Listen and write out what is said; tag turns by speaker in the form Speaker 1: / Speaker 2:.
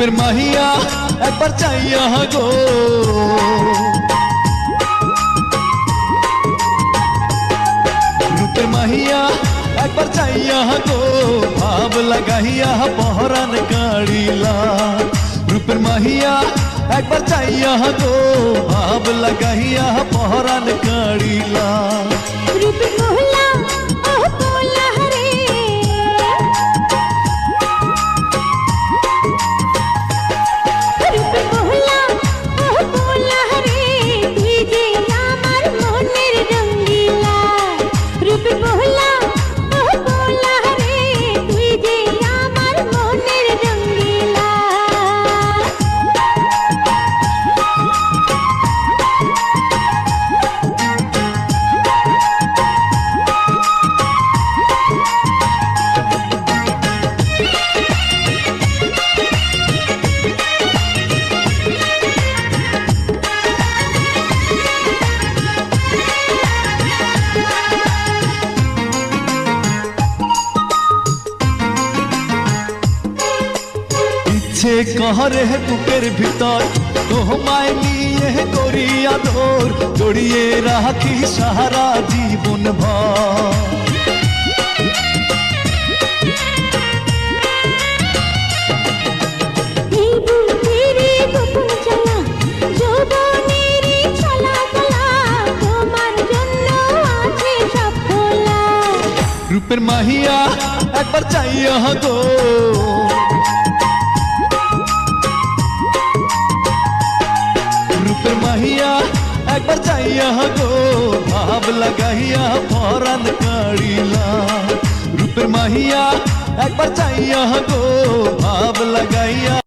Speaker 1: রূপের মাহিয়া একবার চাইয়া গো, রূপের মাহিয়া একবার চাইয়া গো, ভাব লাগাইয়া পহরান কাড়িলা। রূপের মাহিয়া একবার চাইয়া গো, ভাব লাগাইয়া পহরান কাড়িলা।
Speaker 2: রূপের মহলা ওহ পোলা রে, রূপের মহলা ওহ পোলা রে, তুই যে আমার মনের রঙ্গিলা। রূপের মহলা ওহ পোলা রে, তুই যে আমার মনের রঙ্গিলা।
Speaker 1: ইচ্ছে কহরে বুকের ভিতর তোমায় নিয়ে করি আদর, জড়িয়ে রাখি সারা জীবন ভর।
Speaker 2: এই বুকের গোপন জ্বালা, যৌবনের ছলাকলা, তোমার জন্য আছে সব খোলা।
Speaker 1: রূপের মাহিয়া একবার চাইয়া গো, রূপের মাহিয়া একবার চাইয়া গো, ভাব লাগাইয়া পরাণ কাড়িলা। রূপের মাহিয়া একবার চাইয়া গো, ভাব লাগাইয়া